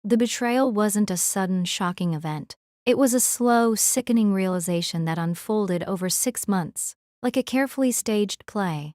The betrayal wasn't a sudden, shocking event. It was a slow, sickening realization that unfolded over 6 months, like a carefully staged play.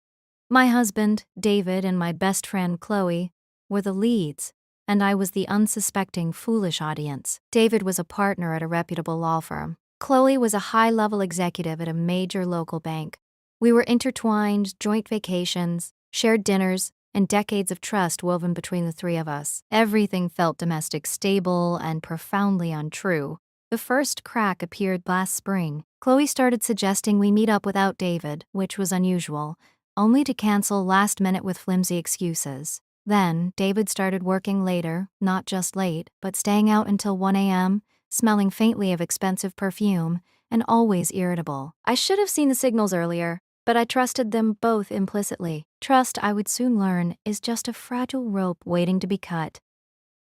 My husband, David, and my best friend, Chloe, were the leads, and I was the unsuspecting, foolish audience. David was a partner at a reputable law firm. Chloe was a high-level executive at a major local bank. We were intertwined, joint vacations, shared dinners, and decades of trust woven between the three of us. Everything felt domestic, stable, and profoundly untrue. The first crack appeared last spring. Chloe started suggesting we meet up without David, which was unusual, only to cancel last minute with flimsy excuses. Then, David started working later, not just late, but staying out until 1 a.m., smelling faintly of expensive perfume, and always irritable. I should have seen the signals earlier, but I trusted them both implicitly. Trust, I would soon learn, is just a fragile rope waiting to be cut.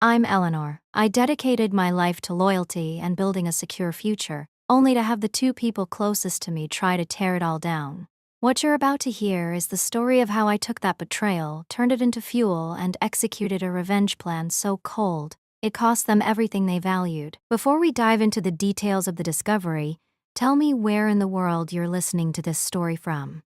I'm Eleanor. I dedicated my life to loyalty and building a secure future, only to have the two people closest to me try to tear it all down. What you're about to hear is the story of how I took that betrayal, turned it into fuel, and executed a revenge plan so cold, it cost them everything they valued. Before we dive into the details of the discovery, tell me where in the world you're listening to this story from.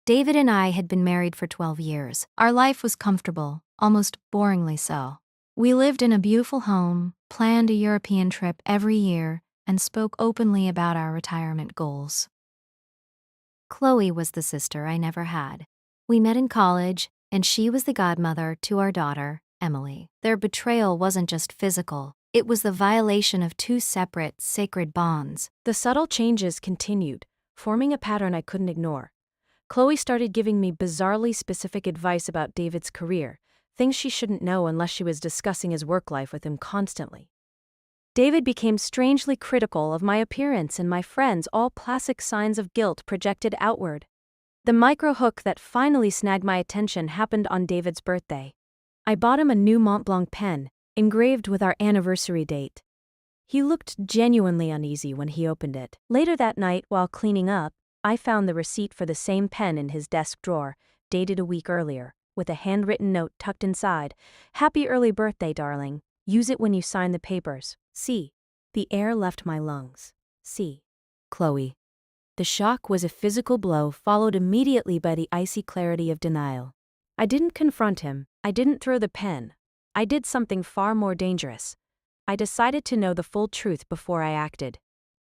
David and I had been married for 12 years. Our life was comfortable, almost boringly so. We lived in a beautiful home, planned a European trip every year, and spoke openly about our retirement goals. Chloe was the sister I never had. We met in college, and she was the godmother to our daughter, Emily. Their betrayal wasn't just physical, it was the violation of two separate, sacred bonds. The subtle changes continued, forming a pattern I couldn't ignore. Chloe started giving me bizarrely specific advice about David's career, things she shouldn't know unless she was discussing his work life with him constantly. David became strangely critical of my appearance and my friends, all classic signs of guilt projected outward. The micro hook that finally snagged my attention happened on David's birthday. I bought him a new Mont Blanc pen, engraved with our anniversary date. He looked genuinely uneasy when he opened it. Later that night, while cleaning up, I found the receipt for the same pen in his desk drawer, dated a week earlier, with a handwritten note tucked inside. "Happy early birthday, darling. Use it when you sign the papers. C." The air left my lungs. C. Chloe. The shock was a physical blow, followed immediately by the icy clarity of denial. I didn't confront him. I didn't throw the pen. I did something far more dangerous. I decided to know the full truth before I acted.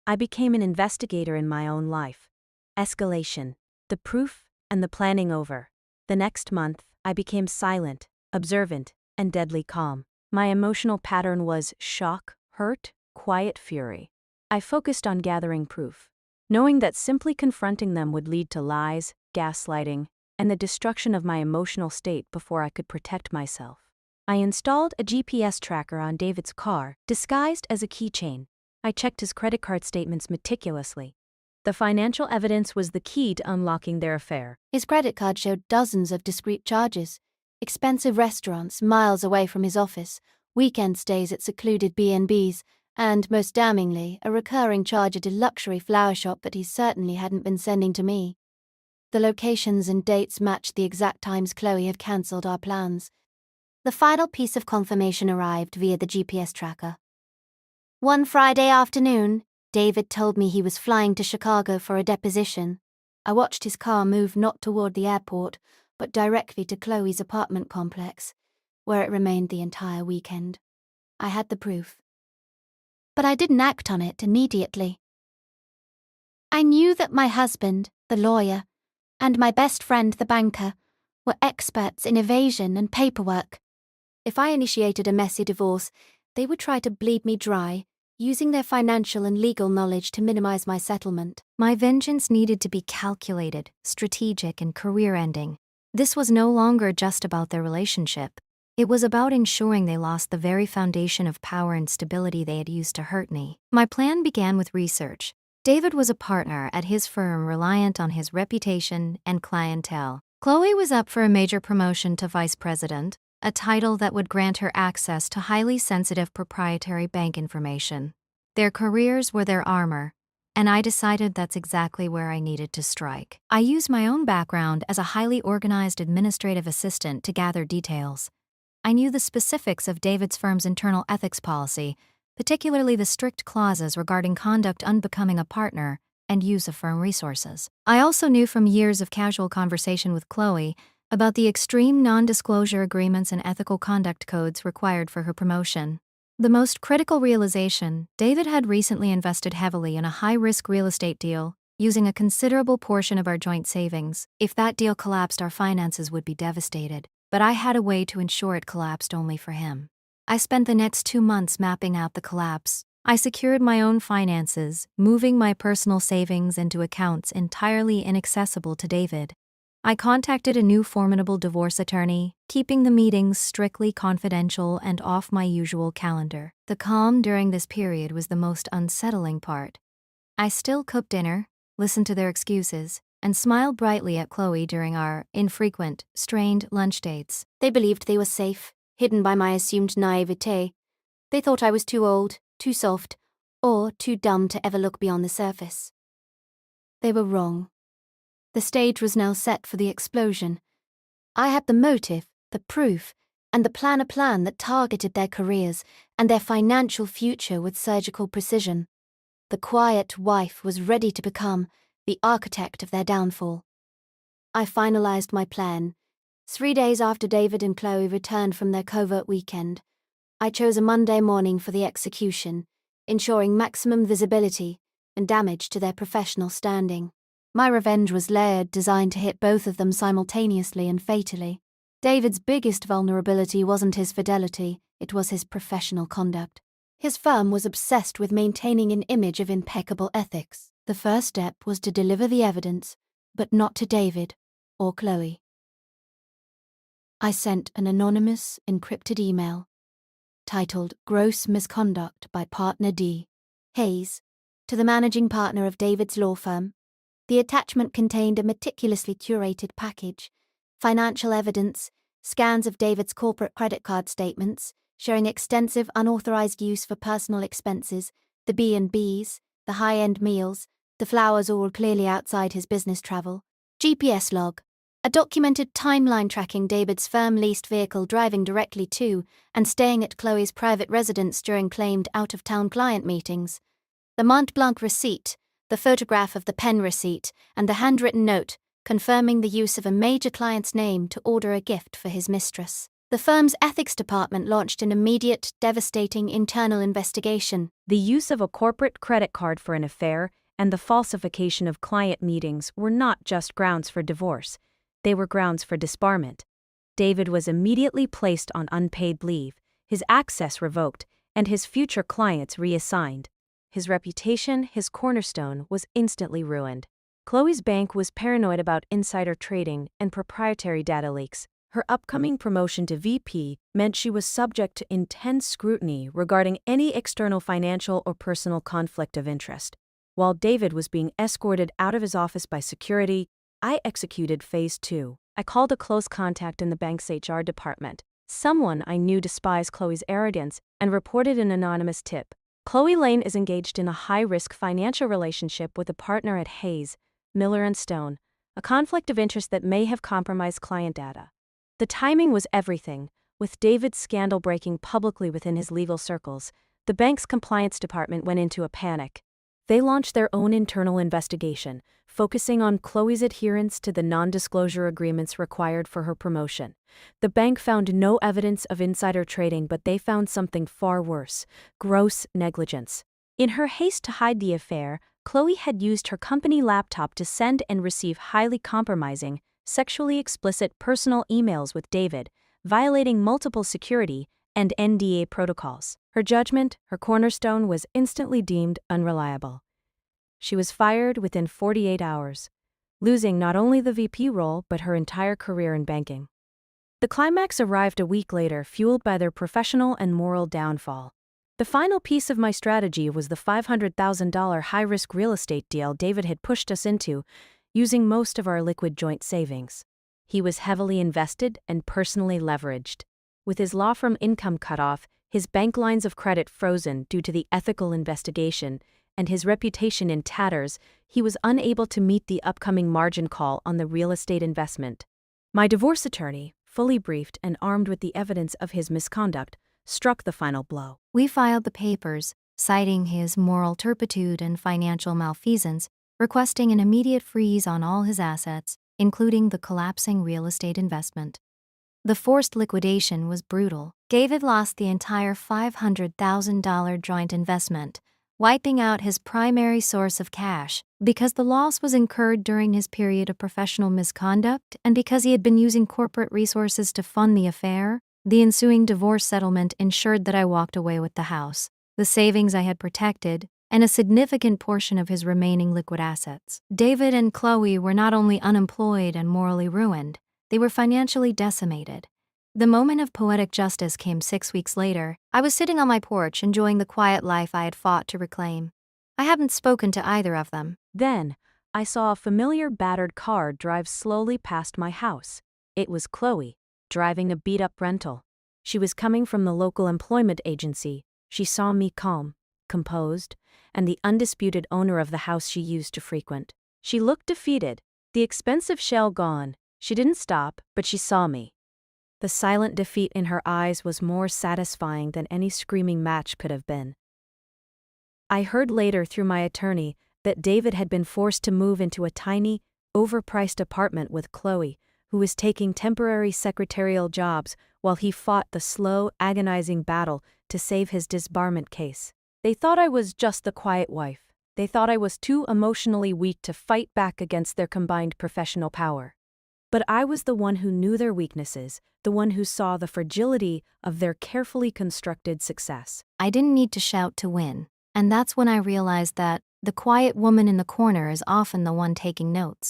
I became an investigator in my own life. Escalation, the proof, and the planning over. The next month, I became silent, observant, and deadly calm. My emotional pattern was shock, hurt, quiet fury. I focused on gathering proof, knowing that simply confronting them would lead to lies, gaslighting, and the destruction of my emotional state before I could protect myself. I installed a GPS tracker on David's car, disguised as a keychain. I checked his credit card statements meticulously. The financial evidence was the key to unlocking their affair. His credit card showed dozens of discrete charges, expensive restaurants miles away from his office, weekend stays at secluded B&Bs, and, most damningly, a recurring charge at a luxury flower shop that he certainly hadn't been sending to me. The locations and dates matched the exact times Chloe had cancelled our plans. The final piece of confirmation arrived via the GPS tracker. One Friday afternoon, David told me he was flying to Chicago for a deposition. I watched his car move not toward the airport, but directly to Chloe's apartment complex, where it remained the entire weekend. I had the proof. But I didn't act on it immediately. I knew that my husband, the lawyer, and my best friend, the banker, were experts in evasion and paperwork. If I initiated a messy divorce, they would try to bleed me dry, using their financial and legal knowledge to minimize my settlement. My vengeance needed to be calculated, strategic, and career-ending. This was no longer just about their relationship. It was about ensuring they lost the very foundation of power and stability they had used to hurt me. My plan began with research. David was a partner at his firm reliant on his reputation and clientele. Chloe was up for a major promotion to vice president, a title that would grant her access to highly sensitive proprietary bank information. Their careers were their armor, and I decided that's exactly where I needed to strike. I used my own background as a highly organized administrative assistant to gather details. I knew the specifics of David's firm's internal ethics policy, particularly the strict clauses regarding conduct unbecoming a partner and use of firm resources. I also knew from years of casual conversation with Chloe about the extreme non-disclosure agreements and ethical conduct codes required for her promotion. The most critical realization: David had recently invested heavily in a high-risk real estate deal, using a considerable portion of our joint savings. If that deal collapsed, our finances would be devastated, but I had a way to ensure it collapsed only for him. I spent the next 2 months mapping out the collapse. I secured my own finances, moving my personal savings into accounts entirely inaccessible to David. I contacted a new formidable divorce attorney, keeping the meetings strictly confidential and off my usual calendar. The calm during this period was the most unsettling part. I still cooked dinner, listened to their excuses, and smiled brightly at Chloe during our infrequent, strained lunch dates. They believed they were safe, hidden by my assumed naivete. They thought I was too old, too soft, or too dumb to ever look beyond the surface. They were wrong. The stage was now set for the explosion. I had the motive, the proof, and the plan, a plan that targeted their careers and their financial future with surgical precision. The quiet wife was ready to become the architect of their downfall. I finalized my plan. 3 days after David and Chloe returned from their covert weekend, I chose a Monday morning for the execution, ensuring maximum visibility and damage to their professional standing. My revenge was layered, designed to hit both of them simultaneously and fatally. David's biggest vulnerability wasn't his fidelity, it was his professional conduct. His firm was obsessed with maintaining an image of impeccable ethics. The first step was to deliver the evidence, but not to David or Chloe. I sent an anonymous, encrypted email titled "Gross Misconduct by Partner D. Hayes" to the managing partner of David's law firm. The attachment contained a meticulously curated package: financial evidence, scans of David's corporate credit card statements, showing extensive unauthorized use for personal expenses, the B&Bs, the high-end meals, the flowers all clearly outside his business travel, GPS log, a documented timeline tracking David's firm-leased vehicle driving directly to and staying at Chloe's private residence during claimed out-of-town client meetings, the Mont Blanc receipt, the photograph of the pen receipt, and the handwritten note confirming the use of a major client's name to order a gift for his mistress. The firm's ethics department launched an immediate, devastating internal investigation. The use of a corporate credit card for an affair and the falsification of client meetings were not just grounds for divorce, they were grounds for disbarment. David was immediately placed on unpaid leave, his access revoked, and his future clients reassigned. His reputation, his cornerstone, was instantly ruined. Chloe's bank was paranoid about insider trading and proprietary data leaks. Her upcoming promotion to VP meant she was subject to intense scrutiny regarding any external financial or personal conflict of interest. While David was being escorted out of his office by security, I executed Phase 2. I called a close contact in the bank's HR department, someone I knew despised Chloe's arrogance, and reported an anonymous tip. Chloe Lane is engaged in a high-risk financial relationship with a partner at Hayes, Miller & Stone, a conflict of interest that may have compromised client data. The timing was everything. With David's scandal breaking publicly within his legal circles, the bank's compliance department went into a panic. They launched their own internal investigation, focusing on Chloe's adherence to the non-disclosure agreements required for her promotion. The bank found no evidence of insider trading, but they found something far worse: gross negligence. In her haste to hide the affair, Chloe had used her company laptop to send and receive highly compromising, sexually explicit personal emails with David, violating multiple security and NDA protocols. Her judgment, her cornerstone, was instantly deemed unreliable. She was fired within 48 hours, losing not only the VP role but her entire career in banking. The climax arrived a week later, fueled by their professional and moral downfall. The final piece of my strategy was the $500,000 high-risk real estate deal David had pushed us into, using most of our liquid joint savings. He was heavily invested and personally leveraged. With his law firm income cut off, his bank lines of credit frozen due to the ethical investigation, and his reputation in tatters, he was unable to meet the upcoming margin call on the real estate investment. My divorce attorney, fully briefed and armed with the evidence of his misconduct, struck the final blow. We filed the papers, citing his moral turpitude and financial malfeasance, requesting an immediate freeze on all his assets, including the collapsing real estate investment. The forced liquidation was brutal. David lost the entire $500,000 joint investment, wiping out his primary source of cash, because the loss was incurred during his period of professional misconduct and because he had been using corporate resources to fund the affair. The ensuing divorce settlement ensured that I walked away with the house, the savings I had protected, and a significant portion of his remaining liquid assets. David and Chloe were not only unemployed and morally ruined, they were financially decimated. The moment of poetic justice came 6 weeks later. I was sitting on my porch enjoying the quiet life I had fought to reclaim. I hadn't spoken to either of them. Then, I saw a familiar battered car drive slowly past my house. It was Chloe, driving a beat-up rental. She was coming from the local employment agency. She saw me calm, composed, and the undisputed owner of the house she used to frequent. She looked defeated, the expensive shell gone. She didn't stop, but she saw me. The silent defeat in her eyes was more satisfying than any screaming match could have been. I heard later through my attorney that David had been forced to move into a tiny, overpriced apartment with Chloe, who was taking temporary secretarial jobs while he fought the slow, agonizing battle to save his disbarment case. They thought I was just the quiet wife. They thought I was too emotionally weak to fight back against their combined professional power. But I was the one who knew their weaknesses, the one who saw the fragility of their carefully constructed success. I didn't need to shout to win, and that's when I realized that the quiet woman in the corner is often the one taking notes.